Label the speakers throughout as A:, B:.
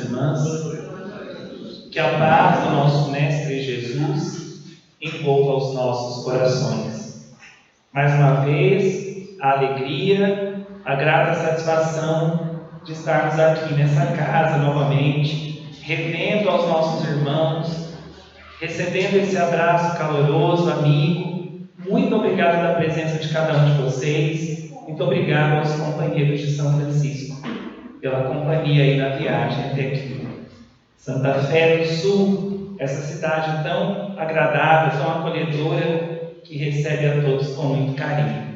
A: irmãs. Que a paz do nosso Mestre Jesus envolva os nossos corações. Mais uma vez, a alegria, a grata satisfação de estarmos aqui nessa casa novamente, revendo aos nossos irmãos, recebendo esse abraço caloroso, amigo. Muito obrigado pela presença de cada um de vocês. Muito obrigado aos companheiros de São Francisco pela companhia aí na viagem até aqui. Santa Fé do Sul, essa cidade tão agradável, tão acolhedora, que recebe a todos com muito carinho.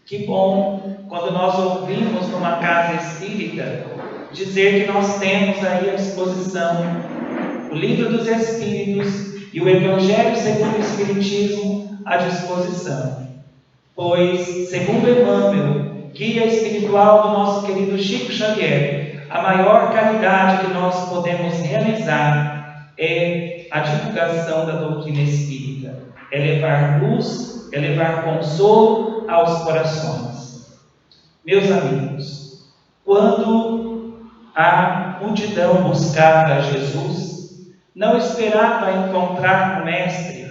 A: Que bom quando nós ouvimos numa casa espírita dizer que nós temos aí à disposição o Livro dos Espíritos e o Evangelho segundo o Espiritismo à disposição. Pois, segundo Emmanuel, guia espiritual do nosso querido Chico Xavier, a maior caridade que nós podemos realizar é a divulgação da doutrina espírita, é levar luz, é levar consolo aos corações. Meus amigos, quando a multidão buscava Jesus, não esperava encontrar no Mestre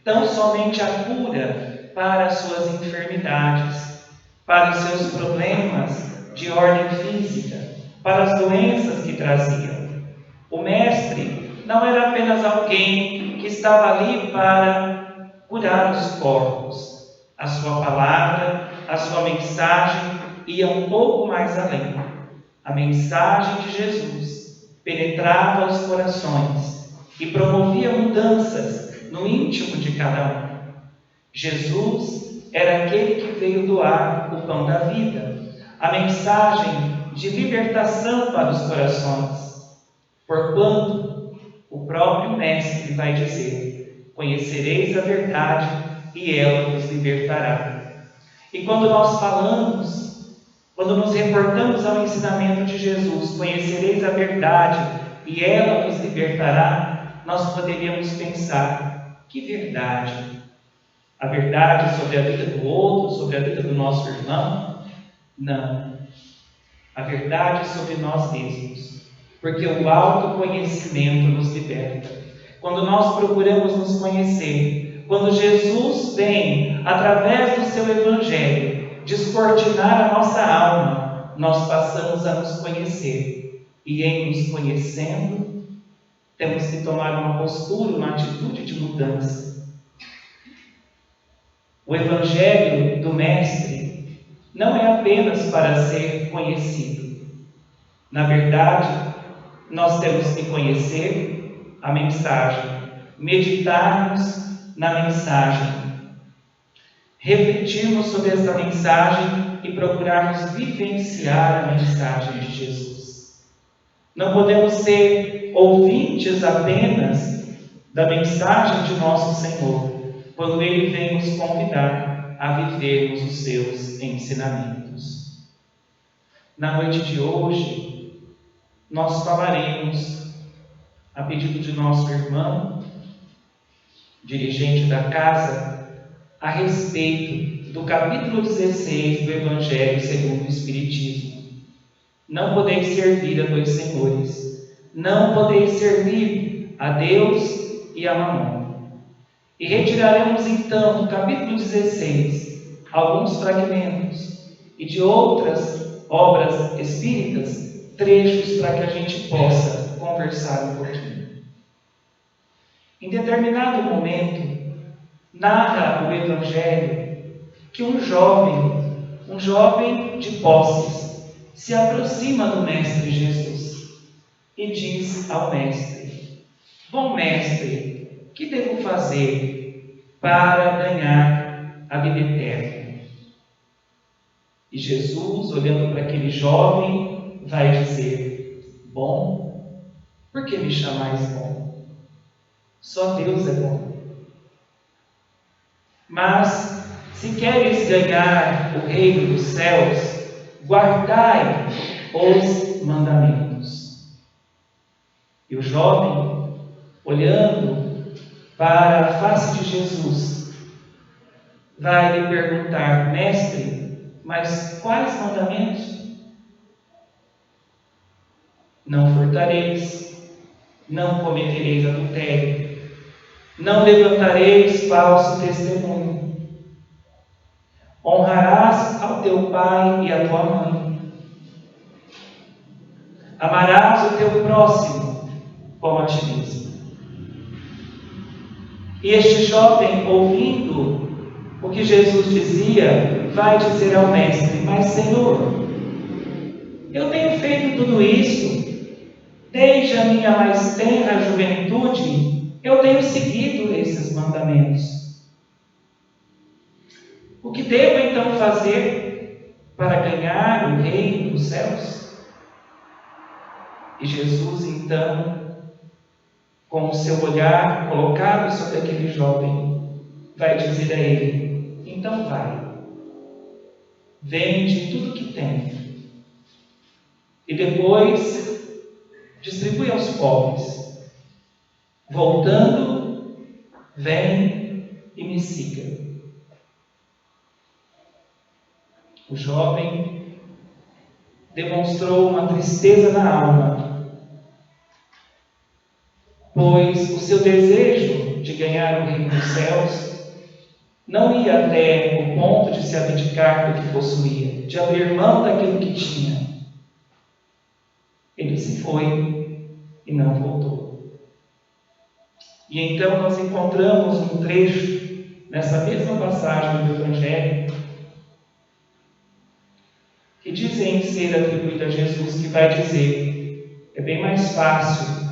A: tão somente a cura para as suas enfermidades, para os seus problemas de ordem física, para as doenças que traziam. O Mestre não era apenas alguém que estava ali para curar os corpos. A sua palavra, a sua mensagem ia um pouco mais além. A mensagem de Jesus penetrava os corações e promovia mudanças no íntimo de cada um. Jesus era aquele que veio doar o pão da vida, a mensagem de libertação para os corações. Porquanto, o próprio Mestre vai dizer: conhecereis a verdade e ela vos libertará. E quando nós falamos, quando nos reportamos ao ensinamento de Jesus, conhecereis a verdade e ela vos libertará, nós poderíamos pensar: que verdade? A verdade sobre a vida do outro, sobre a vida do nosso irmão? Não. A verdade sobre nós mesmos. Porque o autoconhecimento nos liberta. Quando nós procuramos nos conhecer, quando Jesus vem, através do seu Evangelho, descortinar a nossa alma, nós passamos a nos conhecer. E em nos conhecendo, temos que tomar uma postura, uma atitude de mudança. O Evangelho do Mestre não é apenas para ser conhecido. Na verdade, nós temos que conhecer a mensagem, meditarmos na mensagem, refletirmos sobre essa mensagem e procurarmos vivenciar a mensagem de Jesus. Não podemos ser ouvintes apenas da mensagem de nosso Senhor, quando Ele vem nos convidar a vivermos os seus ensinamentos. Na noite de hoje, nós falaremos, a pedido de nosso irmão, dirigente da casa, a respeito do capítulo 16 do Evangelho segundo o Espiritismo. Não podeis servir a dois senhores, não podeis servir a Deus e a Mamon. E retiraremos então do capítulo 16 alguns fragmentos e de outras obras espíritas trechos para que a gente possa conversar um pouquinho. Em determinado momento, narra o Evangelho que um jovem de posses, se aproxima do Mestre Jesus e diz ao Mestre: bom Mestre, que devo fazer para ganhar a vida eterna? E Jesus, olhando para aquele jovem, vai dizer: bom? Por que me chamais bom? Só Deus é bom. Mas, se queres ganhar o reino dos céus, guardai os mandamentos. E o jovem, olhando para a face de Jesus, vai lhe perguntar: Mestre, mas quais mandamentos? Não furtareis, não cometereis adultério, não levantareis falso testemunho, honrarás ao teu pai e à tua mãe, amarás o teu próximo como a ti mesmo. E este jovem, ouvindo o que Jesus dizia, vai dizer ao mestre: mas Senhor, eu tenho feito tudo isso, desde a minha mais tenra juventude, eu tenho seguido esses mandamentos. O que devo então fazer para ganhar o reino dos céus? E Jesus então, com o seu olhar colocado sobre aquele jovem, vai dizer a ele: então vai, vende tudo que tem, e depois distribui aos pobres. Voltando, vem e me siga. O jovem demonstrou uma tristeza na alma, pois o seu desejo de ganhar o reino dos céus não ia até o ponto de se abdicar do que possuía, de abrir mão daquilo que tinha. Ele se foi e não voltou. E então nós encontramos um trecho nessa mesma passagem do Evangelho que dizem ser atribuído a Jesus, que vai dizer: é bem mais fácil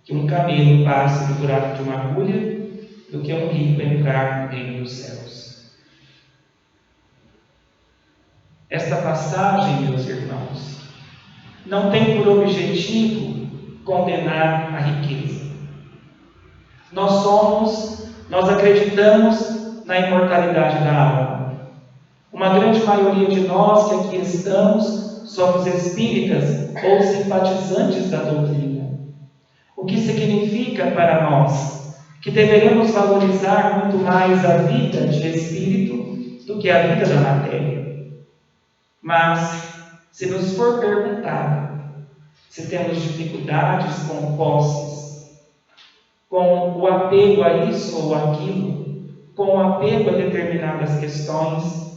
A: que um camelo passe no buraco de uma agulha do que um rico entrar no reino dos céus. Esta passagem, meus irmãos, não tem por objetivo condenar a riqueza. Nós acreditamos na imortalidade da alma. Uma grande maioria de nós que aqui estamos somos espíritas ou simpatizantes da doutrina. O que significa para nós que deveremos valorizar muito mais a vida de espírito do que a vida da matéria. Mas, se nos for perguntado se temos dificuldades com posses, com o apego a isso ou aquilo, com o apego a determinadas questões,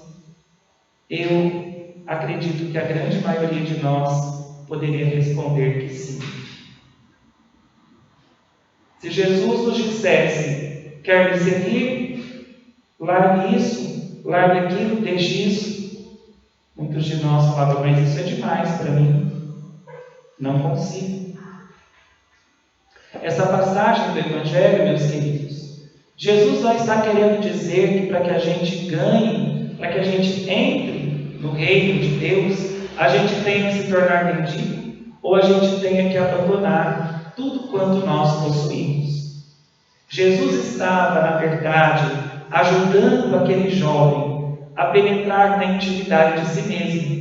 A: eu acredito que a grande maioria de nós poderia responder que sim. Se Jesus nos dissesse: quer me seguir? Largue isso, largue aquilo, deixe isso. Muitos de nós falavam: mas isso é demais para mim. Não consigo. Essa passagem do Evangelho, meus queridos, Jesus não está querendo dizer que para que a gente ganhe, para que a gente entre no reino de Deus, a gente tenha que se tornar mendigo, ou a gente tenha que abandonar tudo quanto nós possuímos. Jesus estava, na verdade, ajudando aquele jovem a penetrar na intimidade de si mesmo.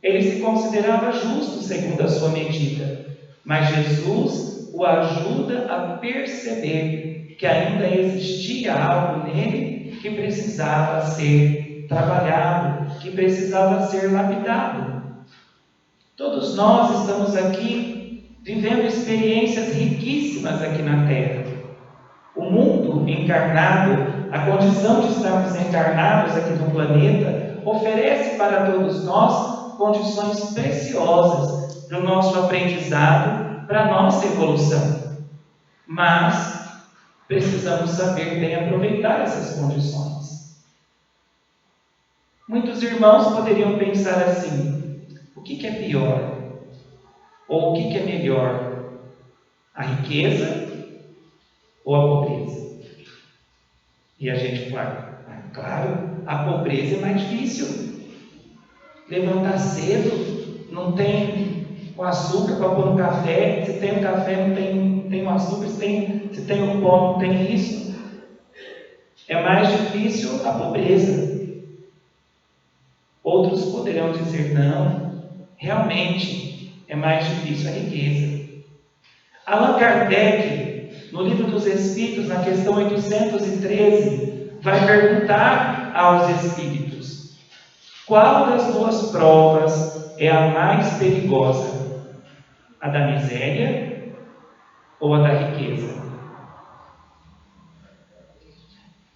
A: Ele se considerava justo segundo a sua medida, mas Jesus o ajuda a perceber que ainda existia algo nele que precisava ser trabalhado, que precisava ser lapidado. Todos nós estamos aqui vivendo experiências riquíssimas aqui na Terra. O mundo encarnado, a condição de estarmos encarnados aqui no planeta, oferece para todos nós condições preciosas para o nosso aprendizado, para a nossa evolução. Mas precisamos saber bem aproveitar essas condições. Muitos irmãos poderiam pensar assim: o que é pior? Ou o que é melhor? A riqueza ou a pobreza? E a gente fala: claro, a pobreza é mais difícil. Levantar cedo, não tem o açúcar para pôr no café. Se tem o café, não tem o açúcar. Se tem o pão, não tem isso. É mais difícil a pobreza. Outros poderão dizer: não, realmente é mais difícil a riqueza. Allan Kardec, no Livro dos Espíritos, na questão 813, vai perguntar aos espíritos: qual das duas provas é a mais perigosa? A da miséria ou a da riqueza?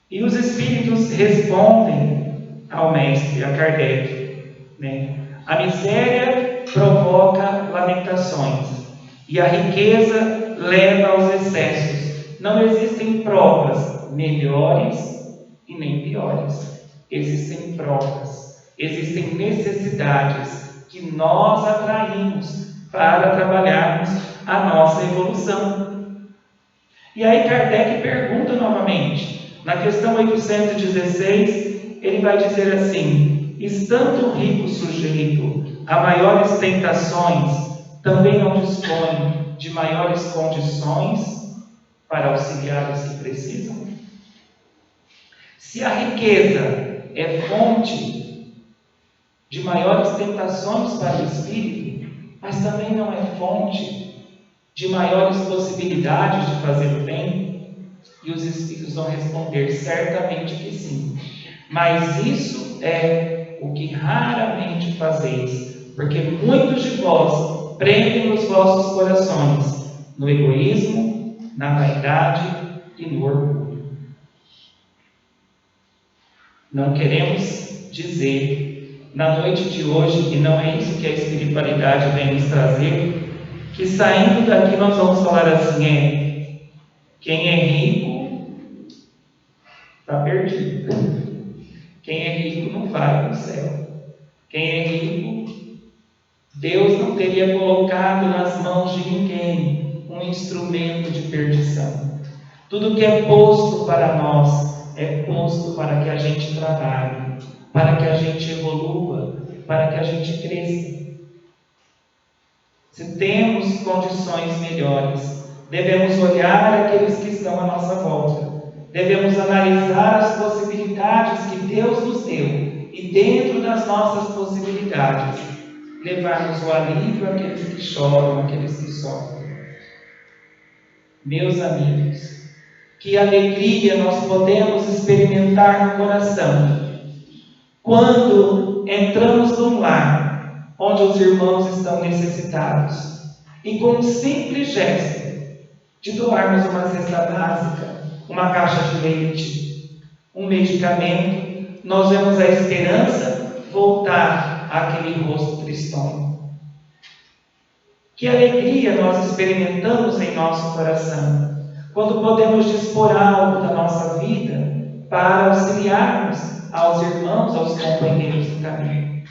A: E os espíritos respondem ao mestre, a Kardec, né? A miséria provoca lamentações e a riqueza leva aos excessos. Não existem provas melhores e nem piores. Existem provas, existem necessidades que nós atraímos para trabalharmos a nossa evolução. E aí Kardec pergunta novamente, na questão 816, ele vai dizer assim: estando o rico sujeito a maiores tentações, também não dispõe de maiores condições para auxiliar os que precisam? Se a riqueza é fonte de maiores tentações para o espírito, mas também não é fonte de maiores possibilidades de fazer o bem, e os espíritos vão responder certamente que sim. Mas isso é o que raramente fazeis, porque muitos de vós prendem os vossos corações no egoísmo, na vaidade e no orgulho. Não queremos dizer na noite de hoje, e não é isso que a espiritualidade vem nos trazer, que saindo daqui nós vamos falar assim: quem é rico está perdido. Quem é rico não vai para o céu. Quem é rico, Deus não teria colocado nas mãos de ninguém um instrumento de perdição. Tudo que é posto para nós é posto para que a gente trabalhe, para que a gente evolua, para que a gente cresça. Se temos condições melhores, devemos olhar aqueles que estão à nossa volta, devemos analisar as possibilidades que Deus nos deu e, dentro das nossas possibilidades, levarmos o alívio àqueles que choram, àqueles que sofrem. Meus amigos, que alegria nós podemos experimentar no coração quando entramos num lar onde os irmãos estão necessitados e, com um simples gesto de doarmos uma cesta básica, uma caixa de leite, um medicamento, nós vemos a esperança voltar àquele rosto tristonho. Que alegria nós experimentamos em nosso coração quando podemos dispor algo da nossa vida para auxiliarmos aos irmãos, aos companheiros do caminho.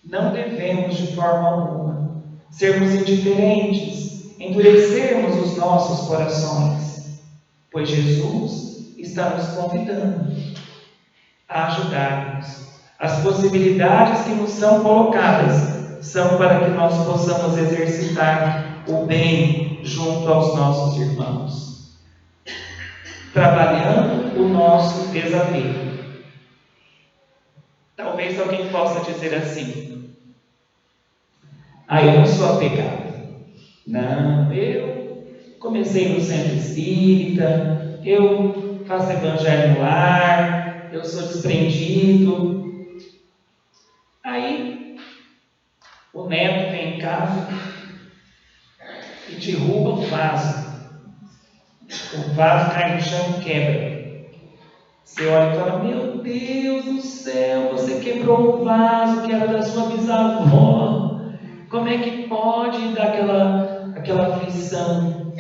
A: Não devemos de forma alguma sermos indiferentes, endurecermos os nossos corações, pois Jesus está nos convidando a ajudarmos. As possibilidades que nos são colocadas são para que nós possamos exercitar o bem junto aos nossos irmãos, trabalhando o nosso desapego. Talvez alguém possa dizer assim: eu não sou apegado. Não, eu comecei no centro espírita, eu faço evangelho no lar, eu sou desprendido. Aí o neto vem em casa e derruba o vaso. O vaso cai no chão e quebra. Você olha e fala: meu Deus do céu, você quebrou o vaso que era da sua bisavó. Como é que pode dar aquela aflição?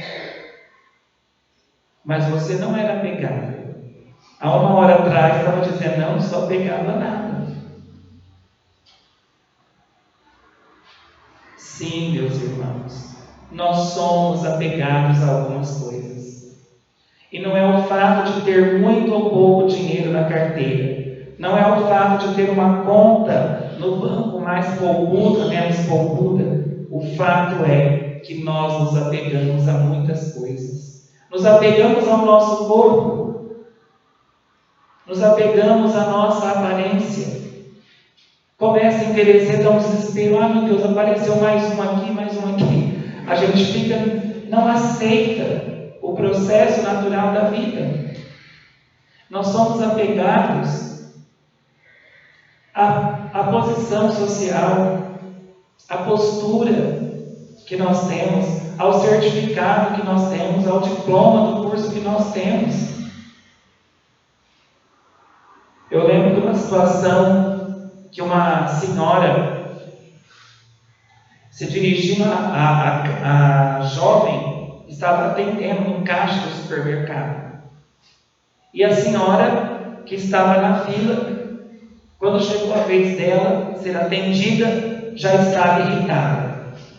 A: Mas você não era apegado. Há uma hora atrás estava dizendo: não sou apegado a nada. Sim, meus irmãos, nós somos apegados a algumas coisas. E não é o fato de ter muito ou pouco dinheiro na carteira, não é o fato de ter uma conta no banco mais poupuda, menos poupuda. O fato é que nós nos apegamos a muitas coisas. Nos apegamos ao nosso corpo, nos apegamos à nossa aparência. Começa a envelhecer, dá um desespero: meu Deus, apareceu mais um aqui, mais um aqui. A gente fica, não aceita o processo natural da vida. Nós somos apegados à posição social, à postura que nós temos, ao certificado que nós temos, ao diploma do curso que nós temos. Eu lembro de uma situação que uma senhora se dirigindo a jovem, estava atendendo no caixa do supermercado. E a senhora que estava na fila, quando chegou a vez dela ser atendida, já estava irritada.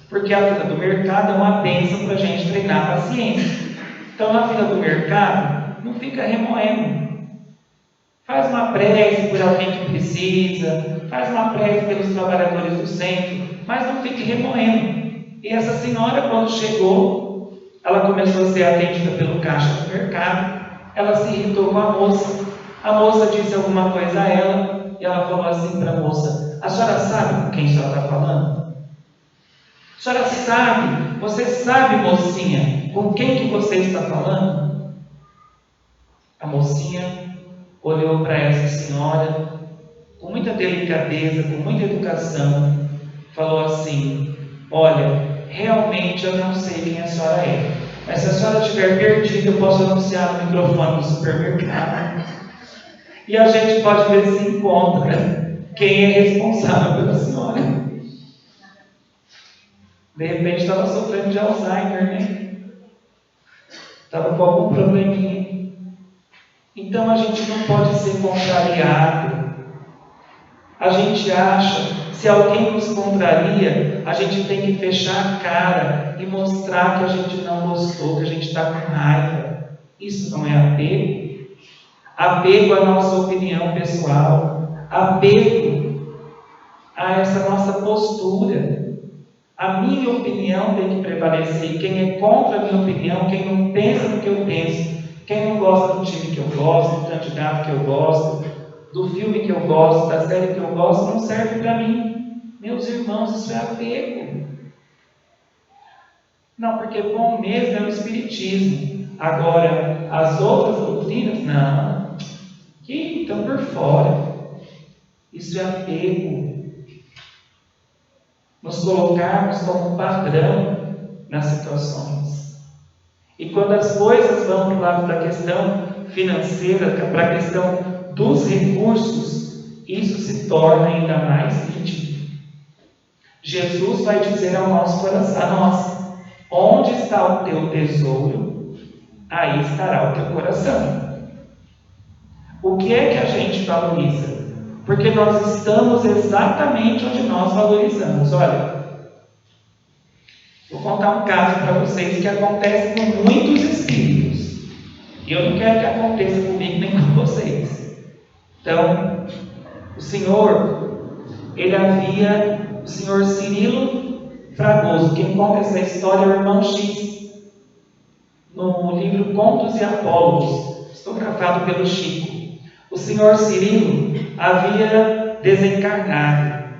A: Porque a fila do mercado é uma bênção para a gente treinar a paciência. Então, na fila do mercado, não fica remoendo. Faz uma prece por alguém que precisa, faz uma prece pelos trabalhadores do centro, mas não fique remoendo. E essa senhora, quando chegou, ela começou a ser atendida pelo caixa do mercado, ela se irritou com a moça disse alguma coisa a ela, e ela falou assim para a moça: a senhora sabe com quem a senhora está falando? A senhora sabe, você sabe, mocinha, com quem que você está falando? A mocinha olhou para essa senhora com muita delicadeza, com muita educação, falou assim: olha, realmente eu não sei quem a senhora é, mas se a senhora estiver perdida, eu posso anunciar no microfone do supermercado e a gente pode ver se encontra quem é responsável pela senhora. De repente estava sofrendo de Alzheimer, né? Estava com algum probleminha. Então a gente não pode ser contrariado. A gente acha, se alguém nos contraria, a gente tem que fechar a cara e mostrar que a gente não gostou, que a gente está com raiva. Isso não é apego. Apego à nossa opinião pessoal, apego a essa nossa postura. A minha opinião tem que prevalecer. Quem é contra a minha opinião, quem não pensa no que eu penso, quem não gosta do time que eu gosto, do candidato que eu gosto, do filme que eu gosto, da série que eu gosto, não serve para mim. Meus irmãos, isso é apego. Não, porque bom mesmo é o Espiritismo. Agora, as outras doutrinas, não. Que estão por fora. Isso é apego. Nos colocarmos como padrão nas situações. E quando as coisas vão para o lado da questão financeira, para a questão dos recursos, isso se torna ainda mais nítido. Jesus vai dizer ao nosso coração, a nós: onde está o teu tesouro, aí estará o teu coração. O que é que a gente valoriza? Porque nós estamos exatamente onde nós valorizamos. Olha, vou contar um caso para vocês que acontece com muitos espíritos. E eu não quero que aconteça comigo nem com vocês. Então, o senhor Cirilo Fragoso, quem conta essa história é o irmão X, no livro Contos e Apólogos, psicografado pelo Chico. O senhor Cirilo havia desencarnado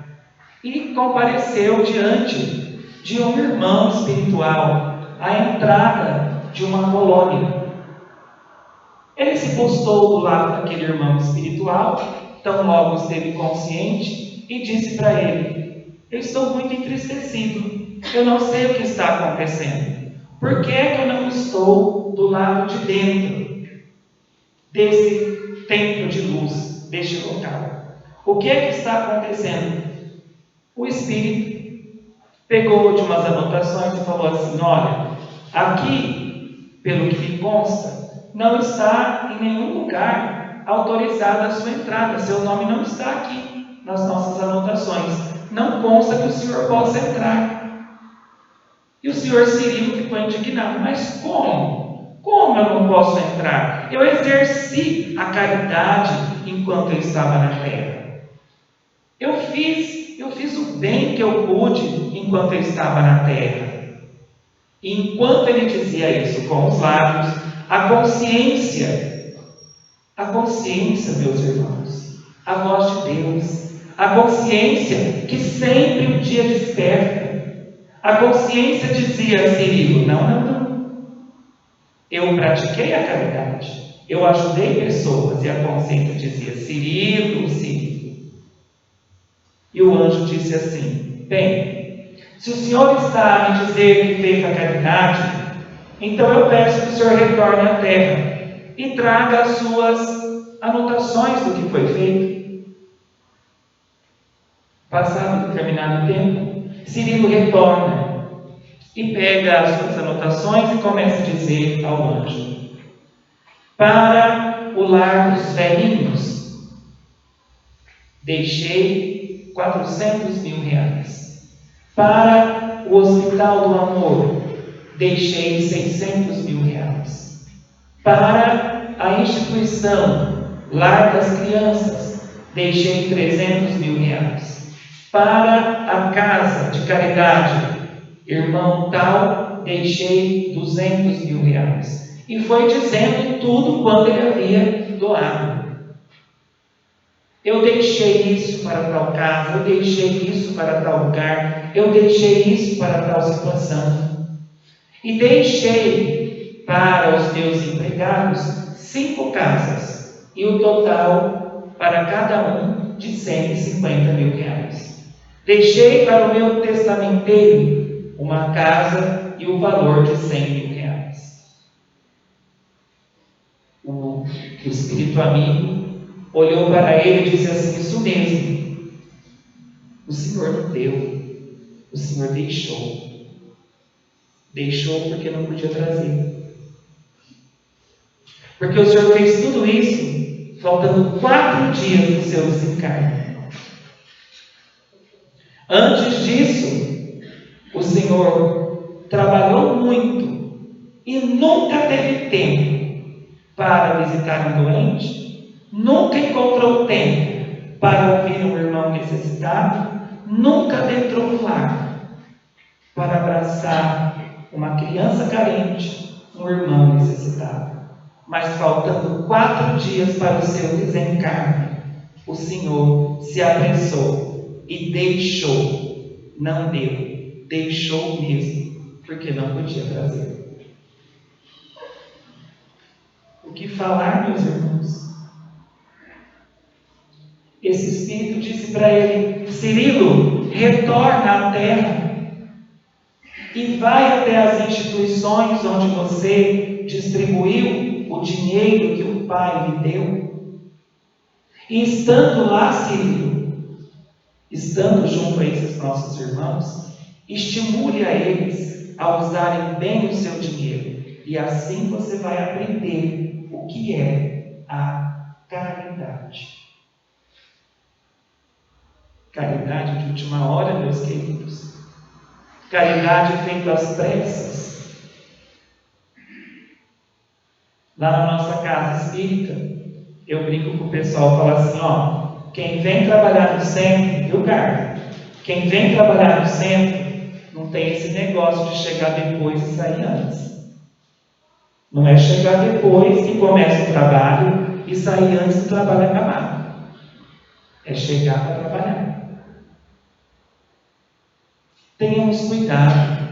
A: e compareceu diante de um irmão espiritual à entrada de uma colônia. Ele se postou do lado daquele irmão espiritual, tão logo esteve consciente, e disse para ele: eu estou muito entristecido, eu não sei o que está acontecendo. Por que é que eu não estou do lado de dentro desse templo de luz, deste local? O que é que está acontecendo? O Espírito pegou de umas anotações e falou assim: olha, aqui, pelo que me consta, não está em nenhum lugar autorizada a sua entrada, seu nome não está aqui nas nossas anotações, não consta que o senhor possa entrar. E o senhor Cirilo ficou indignado: mas como? Como eu não posso entrar? Eu exerci a caridade enquanto eu estava na terra. Eu fiz o bem que eu pude enquanto eu estava na terra. E enquanto ele dizia isso com os lábios, a consciência, meus irmãos, a voz de Deus, a consciência que sempre um dia desperta, a consciência dizia a Cirilo: não, eu pratiquei a caridade, eu ajudei pessoas. E a consciência dizia: Cirilo. E o anjo disse assim: bem, Se o Senhor está a me dizer que fez a caridade, então eu peço que o Senhor retorne à terra e traga as suas anotações do que foi feito. Passado determinado tempo, Cirilo retorna e pega as suas anotações e começa a dizer ao anjo: para o lar dos velhinhos, deixei 400 mil reais. Para o Hospital do Amor, deixei 600 mil reais. Para a instituição Lar das Crianças, deixei 300 mil reais. Para a casa de caridade Irmão Tal, deixei 200 mil reais. E foi dizendo tudo quanto ele havia doado. Eu deixei isso para tal casa, eu deixei isso para tal lugar, eu deixei isso para tal situação. E deixei para os meus empregados 5 casas, e o total para cada um de 150 mil reais. Deixei para o meu testamenteiro uma casa e o valor de 100 mil reais. O espírito amigo olhou para ele e disse assim: isso mesmo, o Senhor não deu, o Senhor deixou. Deixou porque não podia trazer. Porque o Senhor fez tudo isso faltando 4 dias do seu desencarne. Antes disso, o Senhor trabalhou muito e nunca teve tempo para visitar um doente, nunca encontrou tempo para ouvir um irmão necessitado, nunca adentrou no lar para abraçar uma criança carente, um irmão necessitado. Mas faltando 4 dias para o seu desencarne, o Senhor se apressou e deixou, não deu, deixou mesmo, porque não podia trazer. O que falar, meus irmãos? Esse Espírito disse para ele: Cirilo, retorna à terra e vai até as instituições onde você distribuiu o dinheiro que o Pai lhe deu. E estando lá, Cirilo, estando junto a esses nossos irmãos, estimule a eles a usarem bem o seu dinheiro. E assim você vai aprender o que é a caridade. Caridade de última hora, meus queridos. Caridade feita às pressas. Lá na nossa casa espírita, eu brinco com o pessoal, falo assim: quem vem trabalhar no centro, viu, Carlos? Quem vem trabalhar no centro não tem esse negócio de chegar depois e sair antes. Não é chegar depois que começa o trabalho e sair antes do trabalho acabar. É chegar para trabalhar. Tenhamos cuidado.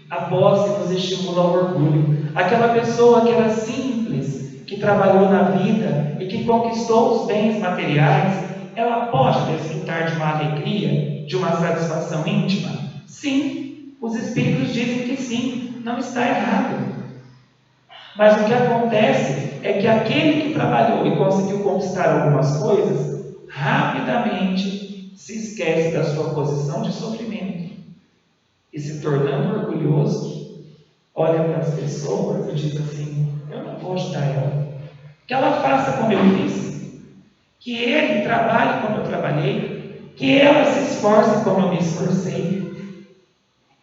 A: A posse nos estimula ao orgulho. Aquela pessoa que era simples, que trabalhou na vida e que conquistou os bens materiais, ela pode desfrutar de uma alegria, de uma satisfação íntima? Sim, os Espíritos dizem que sim, não está errado. Mas o que acontece é que aquele que trabalhou e conseguiu conquistar algumas coisas, rapidamente se esquece da sua posição de sofrimento. E se tornando orgulhoso, olha para as pessoas e diz assim: eu não vou ajudar ela. Que ela faça como eu fiz. Que ele trabalhe como eu trabalhei. Que ela se esforce como eu me esforcei.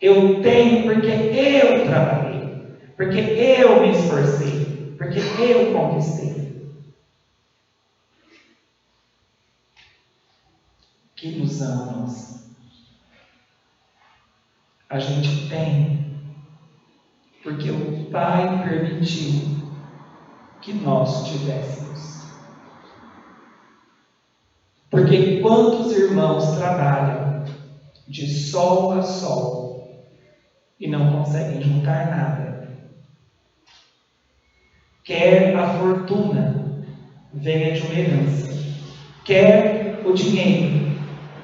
A: Eu tenho porque eu trabalhei. Porque eu me esforcei. Porque eu conquistei. Que ilusão nossa. A gente tem porque o Pai permitiu que nós tivéssemos. Porque quantos irmãos trabalham de sol a sol e não conseguem juntar nada? Quer a fortuna venha de uma herança, quer o dinheiro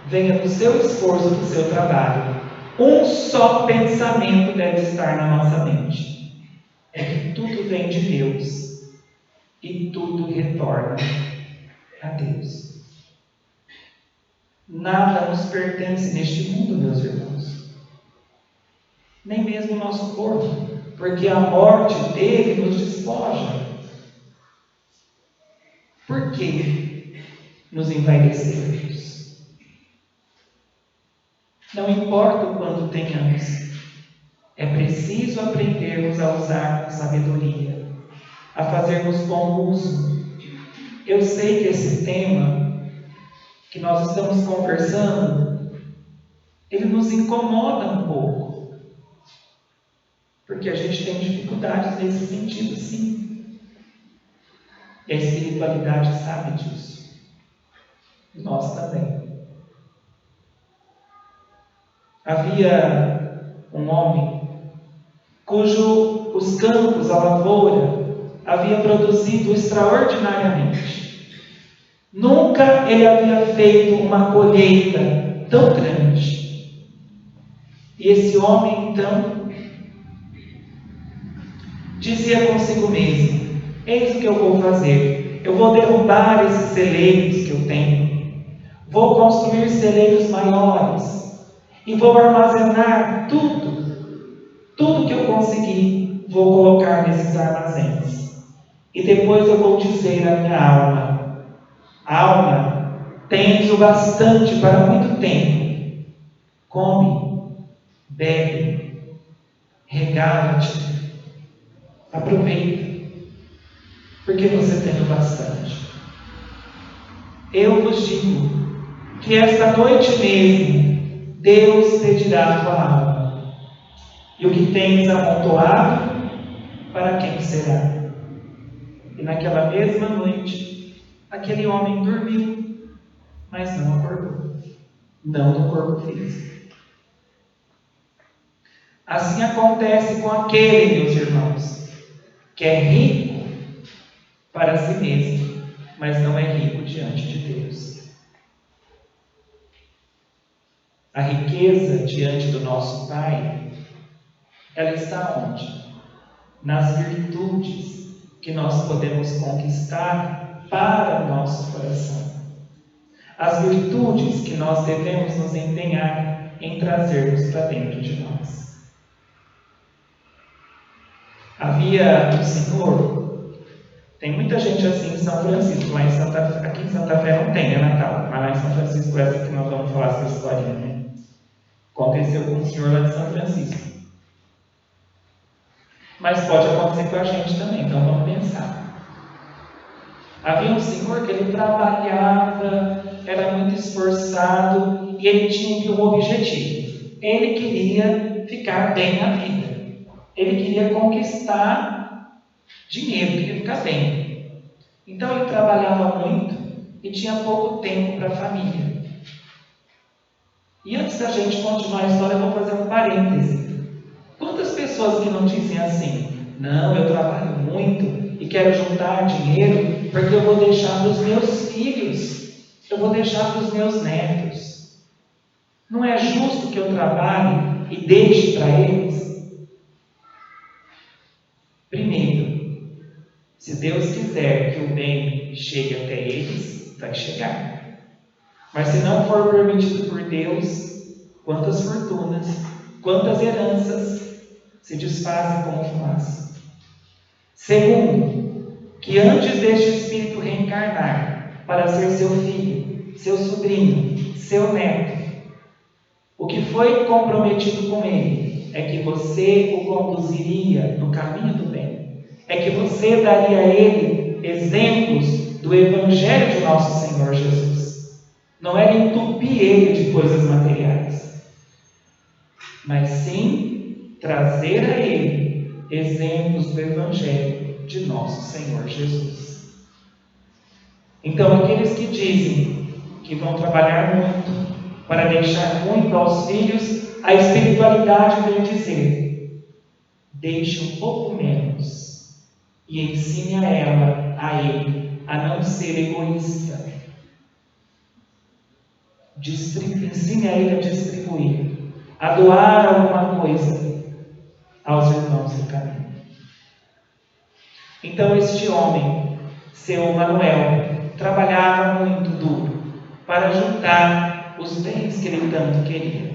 A: venha do seu esforço, do seu trabalho, Um só pensamento deve estar na nossa mente: é que tudo vem de Deus e tudo retorna a Deus. Nada nos pertence neste mundo, meus irmãos, nem mesmo o nosso corpo, porque a morte dele nos despoja. Por que nos envaidecermos? Não importa o quanto tenhamos, é preciso aprendermos a usar com sabedoria, a fazermos bom uso. Eu sei que esse tema que nós estamos conversando, ele nos incomoda um pouco, porque a gente tem dificuldades nesse sentido, sim. E a espiritualidade sabe disso. Nós também. Havia um homem os campos, a lavoura, havia produzido extraordinariamente. Nunca ele havia feito uma colheita tão grande. E esse homem, então, dizia consigo mesmo: eis o que eu vou fazer. Eu vou derrubar esses celeiros que eu tenho. Vou construir celeiros maiores. E vou armazenar tudo que eu conseguir, vou colocar nesses armazéns. E depois eu vou dizer à minha alma: alma, tens o bastante para muito tempo. Come, bebe, regala-te, aproveita, porque você tem o bastante. Eu vos digo que esta noite mesmo Deus pedirá a tua alma. E o que tens amontoado, para quem será? E naquela mesma noite, aquele homem dormiu, mas não acordou. Não no corpo físico. Assim acontece com aquele, meus irmãos, que é rico para si mesmo, mas não é rico diante de Deus. A riqueza diante do nosso Pai, ela está onde? Nas virtudes que nós podemos conquistar para o nosso coração. As virtudes que nós devemos nos empenhar em trazermos para dentro de nós. Havia um senhor, tem muita gente assim em São Francisco, lá em aqui em Santa Fé não tem, é Natal, mas lá em São Francisco é essa que nós vamos falar essa historinha, né? Aconteceu com um senhor lá de São Francisco. Mas pode acontecer com a gente também, então vamos pensar. Havia um senhor que ele trabalhava, era muito esforçado e ele tinha um objetivo. Ele queria ficar bem na vida. Ele queria conquistar dinheiro, queria ficar bem. Então ele trabalhava muito e tinha pouco tempo para a família. E antes da gente continuar a história, eu vou fazer um parêntese. Quantas pessoas que não dizem assim: não, eu trabalho muito e quero juntar dinheiro porque eu vou deixar para os meus filhos, eu vou deixar para os meus netos. Não é justo que eu trabalhe e deixe para eles? Primeiro, se Deus quiser que o bem chegue até eles, vai chegar. Mas se não for permitido por Deus, quantas fortunas, quantas heranças se desfazem como fumaça. Segundo, que antes deste espírito reencarnar para ser seu filho, seu sobrinho, seu neto, o que foi comprometido com ele é que você o conduziria no caminho do bem, é que você daria a ele exemplos do Evangelho de nosso Senhor Jesus. Não era entupir ele de coisas materiais, mas sim trazer a ele exemplos do Evangelho de nosso Senhor Jesus. Então, aqueles que dizem que vão trabalhar muito para deixar muito aos filhos, a espiritualidade vem dizer: deixe um pouco menos e ensine a ele a não ser egoísta. Ensine a ele a distribuir. a doar alguma coisa aos irmãos do caminho. Então este homem, seu Manuel, trabalhava muito duro para juntar os bens que ele tanto queria.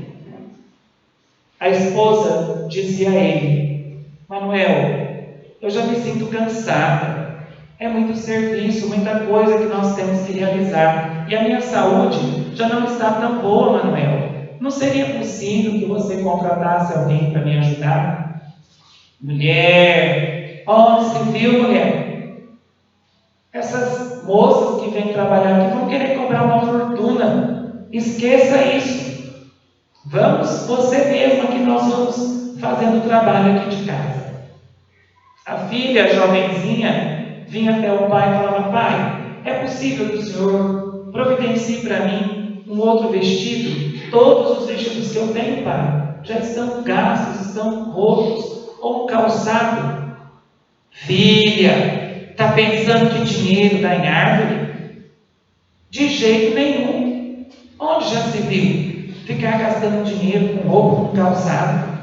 A: A esposa dizia a ele: Manuel, eu já me sinto cansada, é muito serviço, muita coisa que nós temos que realizar, e a minha saúde já não está tão boa, Manuel. Não seria possível que você contratasse alguém para me ajudar? Mulher, onde se viu, mulher? Essas moças que vêm trabalhar aqui vão querer cobrar uma fortuna. Esqueça isso. Vamos, você mesma, que nós vamos fazendo o trabalho aqui de casa. A filha, a jovenzinha, vinha até o pai e falava: pai, é possível que o senhor providencie para mim um outro vestido? Todos os vestidos que eu tenho, pai, já estão gastos, estão rotos, ou um calçado. Filha, está pensando que dinheiro dá em árvore? De jeito nenhum. Onde já se viu ficar gastando dinheiro com roupa, com calçado?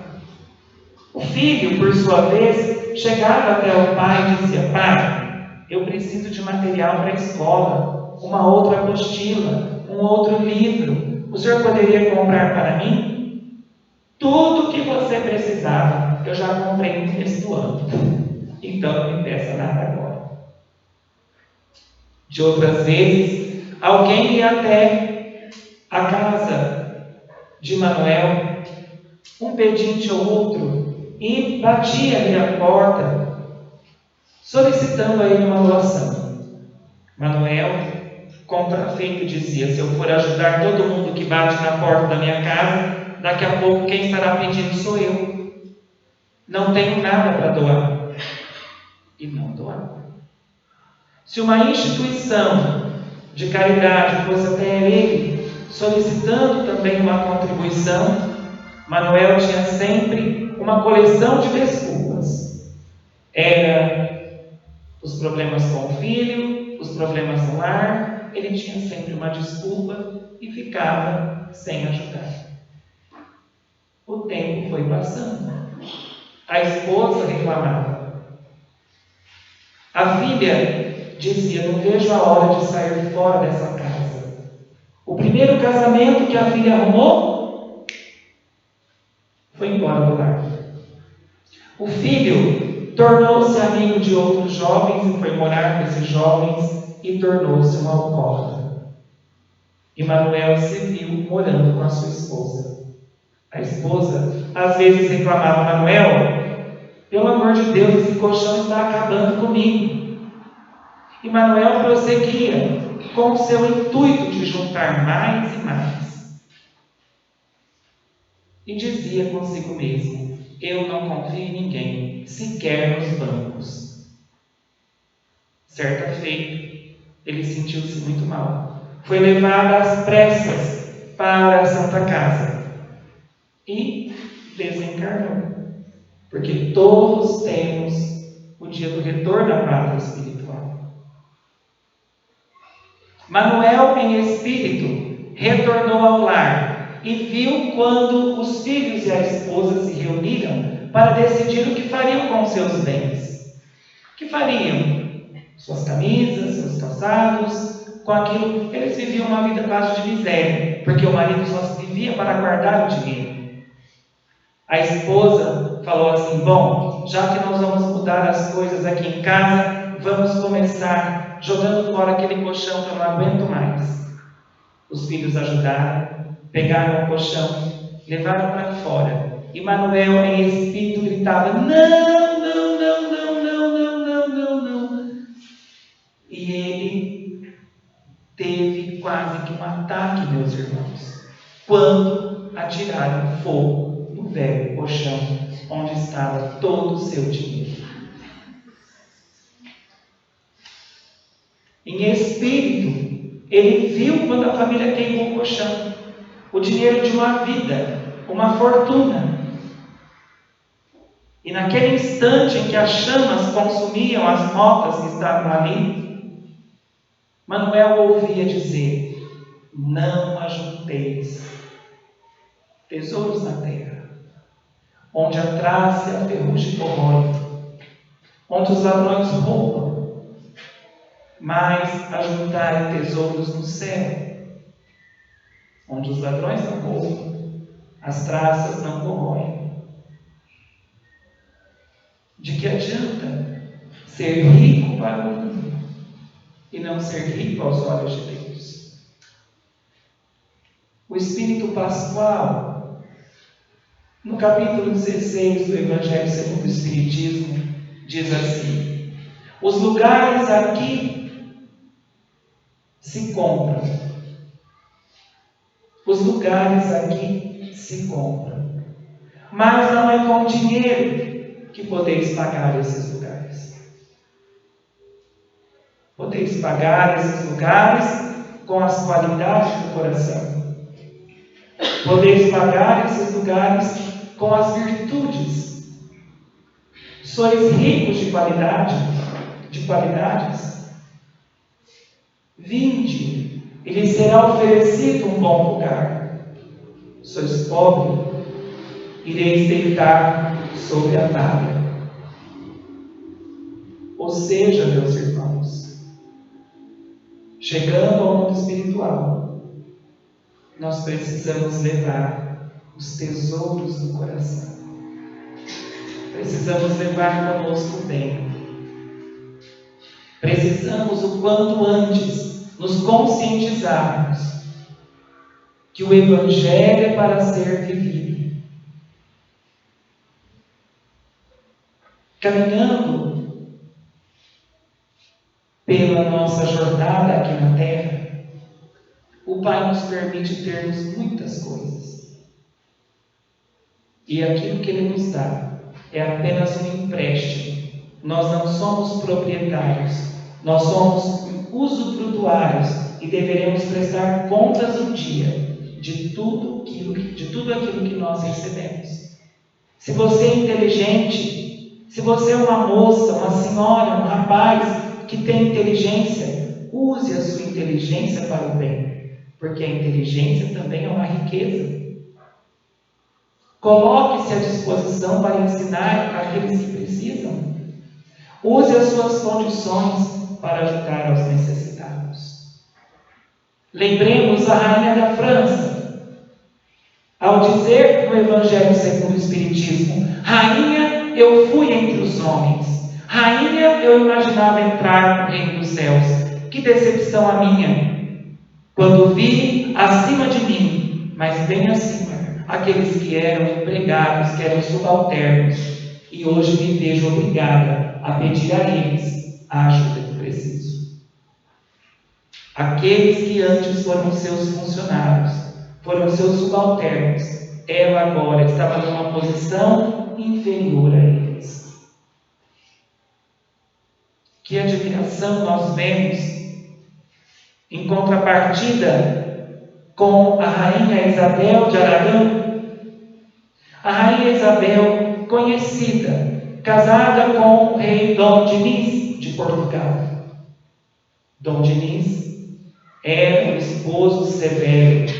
A: O filho, por sua vez, chegava até o pai e dizia: pai, eu preciso de material para a escola, uma outra apostila, um outro livro. O senhor poderia comprar para mim? Tudo que você precisava, eu já comprei no começo do ano. Então não me peça nada agora. De outras vezes, alguém ia até a casa de Manuel, um pedinte ou outro, e batia ali a porta, solicitando a ele uma doação. Manuel, contrafeito, dizia: se eu for ajudar todo mundo que bate na porta da minha casa, daqui a pouco quem estará pedindo sou eu. Não tenho nada para doar. E não doar. Se uma instituição de caridade fosse até ele, solicitando também uma contribuição, Manuel tinha sempre uma coleção de desculpas. Era os problemas com o filho, os problemas no lar, ele tinha sempre uma desculpa e ficava sem ajudar. O tempo foi passando. A esposa reclamava. A filha dizia: não vejo a hora de sair fora dessa casa. O primeiro casamento que a filha arrumou foi embora do lar. O filho tornou-se amigo de outros jovens e foi morar com esses jovens e tornou-se um alcoólatra. E Manuel se viu morando com a sua esposa. A esposa às vezes reclamava: Manuel, pelo amor de Deus, esse colchão está acabando comigo. E Manuel prosseguia com o seu intuito de juntar mais e mais. E dizia consigo mesmo: eu não confio em ninguém, sequer nos bancos. Certa feita, ele sentiu-se muito mal. Foi levado às pressas para a Santa Casa e desencarnou. Porque todos temos o dia do retorno à pátria espiritual. Manuel, em espírito, retornou ao lar e viu quando os filhos e a esposa se reuniram para decidir o que fariam com seus bens. O que fariam? Suas camisas, seus calçados, com aquilo eles viviam uma vida quase de miséria, porque o marido só vivia para guardar o dinheiro. A esposa falou assim: bom, já que nós vamos mudar as coisas aqui em casa, vamos começar jogando fora aquele colchão que eu não aguento mais. Os filhos ajudaram, pegaram o colchão, levaram para fora. E Manuel, em espírito, gritava: não, não, não, não, não, não, não, não, não. E ele teve quase que um ataque, meus irmãos, quando atiraram fogo no velho colchão onde estava todo o seu dinheiro. Em espírito, ele viu quando a família queimou o colchão, o dinheiro de uma vida, uma fortuna. E naquele instante em que as chamas consumiam as notas que estavam ali, Manuel ouvia dizer: não ajunteis tesouros na terra, onde a traça e a ferrugem corroem, onde os ladrões roubam, mas ajuntai tesouros no céu, onde os ladrões não roubam, as traças não corroem. De que adianta ser rico para o mundo e não ser rico aos olhos de Deus? O Espírito Pascual, no capítulo 16 do Evangelho segundo o Espiritismo, diz assim: os lugares aqui se compram. Os lugares aqui se compram. Mas não é com dinheiro que podeis pagar esses lugares. Podeis pagar esses lugares com as qualidades do coração. Podeis pagar esses lugares com as virtudes. Sois ricos de qualidades. Vinde, e lhes será oferecido um bom lugar. Sois pobre, ireis deitar sobre a talha. Ou seja, meus irmãos, chegando ao mundo espiritual, nós precisamos levar os tesouros do coração. Precisamos levar conosco bem. Precisamos o quanto antes nos conscientizarmos que o Evangelho é para ser vivido. Caminhando pela nossa jornada aqui na Terra, o Pai nos permite termos muitas coisas. E aquilo que Ele nos dá é apenas um empréstimo. Nós não somos proprietários, nós somos usufrutuários e deveremos prestar contas um dia de tudo aquilo que nós recebemos. Se você é inteligente, se você é uma moça, uma senhora, um rapaz que tem inteligência, use a sua inteligência para o bem, porque a inteligência também é uma riqueza. Coloque-se à disposição para ensinar aqueles que precisam. Use as suas condições para ajudar aos necessitados. Lembremos a rainha da França, ao dizer no Evangelho segundo o Espiritismo: rainha, eu fui entre os homens. Rainha, eu imaginava entrar no reino dos céus. Que decepção a minha, quando vi acima de mim, mas bem acima, aqueles que eram empregados, que eram subalternos, e hoje me vejo obrigada a pedir a eles a ajuda que preciso. Aqueles que antes foram seus funcionários, foram seus subalternos, ela agora estava numa posição inferior a eles. Que admiração nós vemos em contrapartida com a rainha Isabel de Aragão. A rainha Isabel, conhecida, casada com o rei Dom Dinis de Portugal. Dom Dinis era um esposo severo,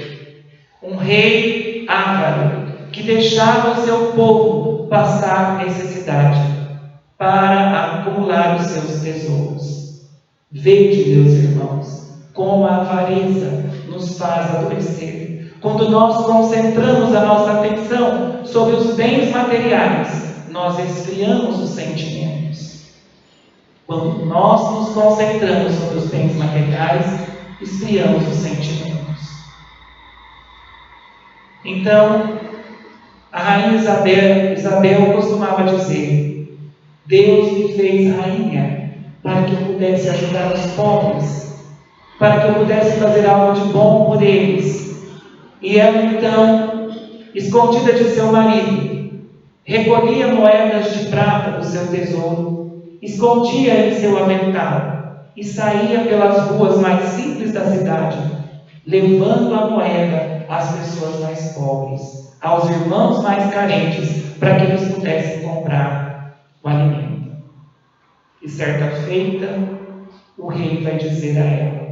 A: um rei avaro, que deixava o seu povo passar necessidade para acumular os seus tesouros. Vede, meus irmãos, como a avareza nos faz adoecer. Quando nós concentramos a nossa atenção sobre os bens materiais, nós esfriamos os sentimentos. Quando nós nos concentramos sobre os bens materiais, esfriamos os sentimentos. Então, a rainha Isabel costumava dizer: Deus me fez rainha para que eu pudesse ajudar os pobres, para que eu pudesse fazer algo de bom por eles. E ela então, escondida de seu marido, recolhia moedas de prata do seu tesouro, escondia em seu avental e saía pelas ruas mais simples da cidade, levando a moeda às pessoas mais pobres, aos irmãos mais carentes, para que eles pudessem comprar o alimento. E certa feita, o rei vai dizer a ela,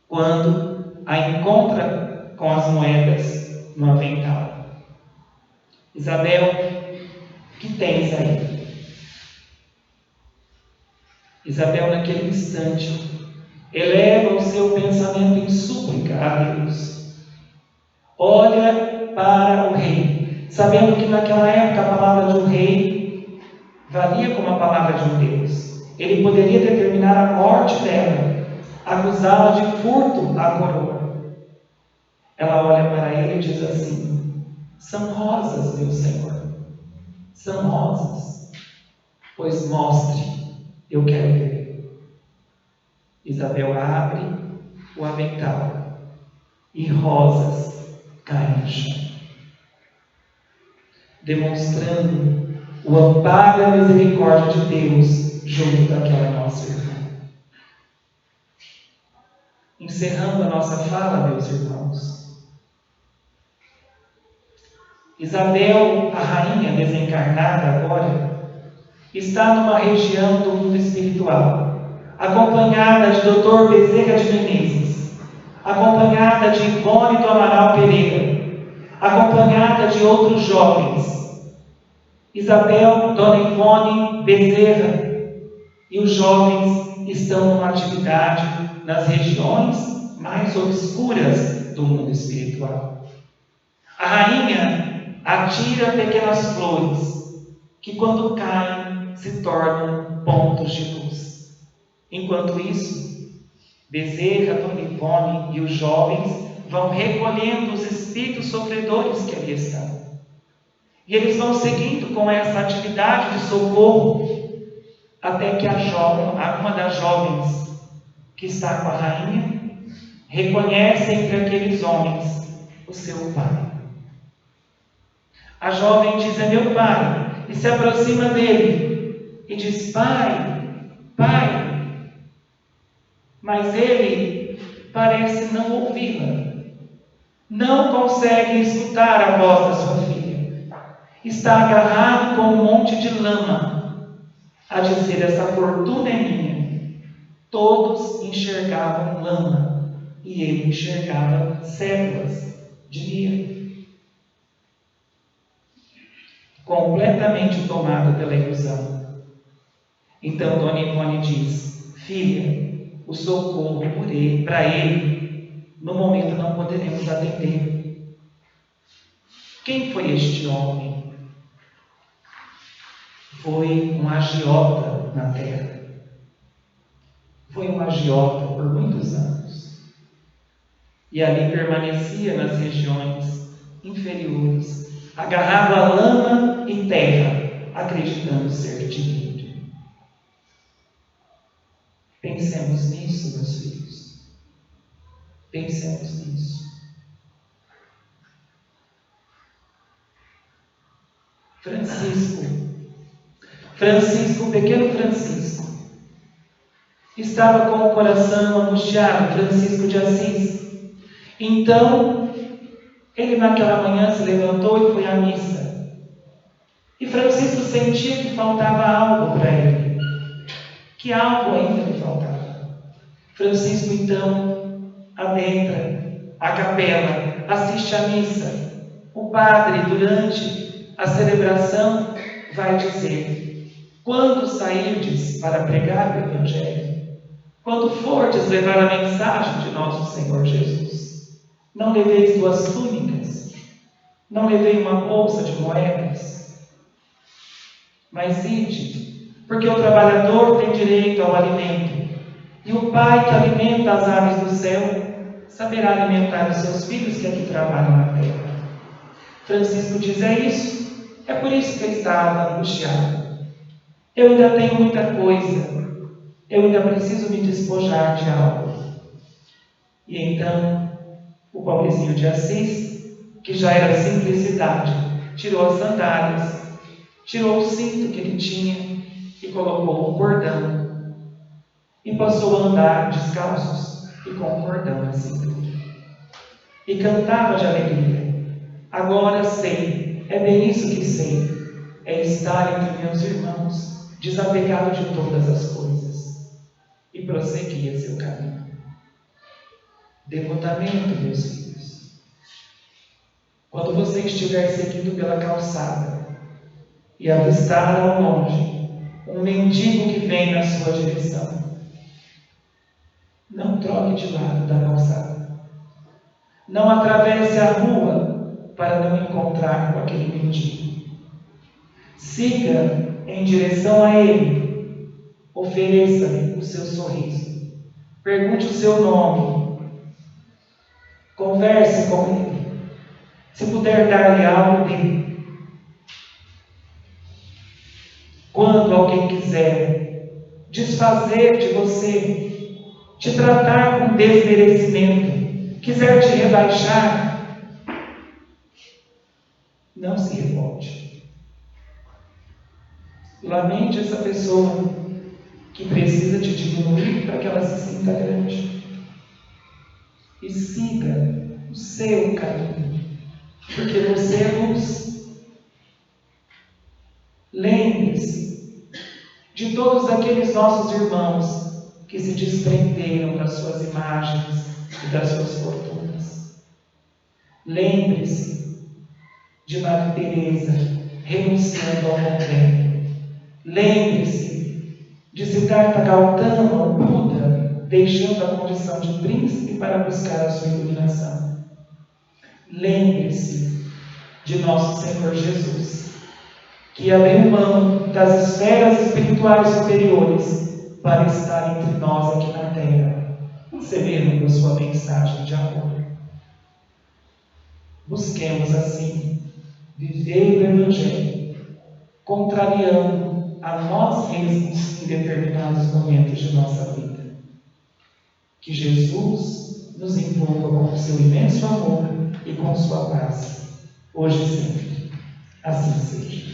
A: quando a encontra com as moedas
B: no avental. Isabel, o que tens aí? Isabel, naquele instante, eleva o seu pensamento em súplica a Deus. Olha para o rei, sabendo que naquela época a palavra de um rei valia como a palavra de um Deus. Ele poderia determinar a morte dela, acusá-la de furto à coroa. Ela olha para ele e diz assim: são rosas, meu Senhor, são rosas, pois mostre, eu quero ver. Isabel abre o avental e rosas caem no chão, demonstrando o amparo e a misericórdia de Deus junto daquela nossa irmã. Encerrando a nossa fala, meus irmãos, Isabel, a rainha desencarnada agora, está numa região do mundo espiritual, acompanhada de Dr. Bezerra de Menezes, acompanhada de Ivone do Amaral Pereira, acompanhada de outros jovens. Isabel, Dona Ivone, Bezerra e os jovens estão numa atividade nas regiões mais obscuras do mundo espiritual. A rainha atira pequenas flores que, quando caem, se tornam pontos de luz. Enquanto isso, Bezerra, Dona Ivone e os jovens vão recolhendo os espíritos sofredores que ali estão. E eles vão seguindo com essa atividade de socorro, até que uma das jovens que está com a rainha reconhece entre aqueles homens o seu pai. A jovem diz: é meu pai, e se aproxima dele e diz: pai, pai. Mas ele parece não ouvi-la, não consegue escutar a voz da sua filha. Está agarrado com um monte de lama, a dizer: essa fortuna é minha. Todos enxergavam lama e ele enxergava células de dia. Completamente tomado pela ilusão. Então Dona Ivone diz: filha, o socorro para ele, no momento não poderemos atender. Quem foi este homem? Foi um agiota na terra. Foi um agiota por muitos anos. E ali permanecia nas regiões inferiores, agarrado a lama e terra, acreditando ser divino. Pensemos nisso, meus filhos. Pensemos nisso. Francisco, o pequeno Francisco, estava com o coração angustiado, Francisco de Assis. Então, ele naquela manhã se levantou e foi à missa. E Francisco sentia que faltava algo para ele. Que algo ainda lhe faltava. Francisco, então, adentra a capela, assiste à missa. O padre, durante a celebração, vai dizer: quando sairdes para pregar o Evangelho, quando fordes levar a mensagem de nosso Senhor Jesus, não leveis 2 túnicas, não levei uma bolsa de moedas, mas ide, porque o trabalhador tem direito ao alimento, e o Pai que alimenta as aves do céu saberá alimentar os seus filhos que aqui trabalham na terra. Francisco diz: é isso, é por isso que eu estava angustiado. Eu ainda tenho muita coisa, eu ainda preciso me despojar de algo. E então, o pobrezinho de Assis, que já era simplicidade, tirou as sandálias, tirou o cinto que ele tinha e colocou um cordão. E passou a andar descalços e com um cordão na cintura. E cantava de alegria: agora sei, é bem isso que sei, é estar entre meus irmãos, desapegado de todas as coisas. E prosseguia seu caminho. Devotamento, meus filhos. Quando você estiver seguindo pela calçada e avistar ao longe um mendigo que vem na sua direção, não troque de lado da calçada. Não atravesse a rua para não encontrar com aquele mendigo. Siga em direção a ele. Ofereça-lhe o seu sorriso. Pergunte o seu nome. Converse com ele. Se puder dar-lhe algo, dê. Quando alguém quiser desfazer de você, te tratar com desmerecimento, quiser te rebaixar, não se revolte. Lamente essa pessoa que precisa te diminuir para que ela se sinta grande. E siga o seu caminho, porque você é luz. Lembre-se de todos aqueles nossos irmãos que se desprenderam das suas imagens e das suas fortunas. Lembre-se de Madre Teresa renunciando ao convento. Lembre-se de Siddhartha Gautama, o Buda, deixando a condição de príncipe para buscar a sua iluminação. Lembre-se de nosso Senhor Jesus, que abriu mão das esferas espirituais superiores para estar entre nós aqui na Terra, recebendo a sua mensagem de amor. Busquemos assim viver o Evangelho, contrariando a nós mesmos em determinados momentos de nossa vida. Que Jesus nos envolva com o seu imenso amor e com sua paz, hoje e sempre. Assim seja.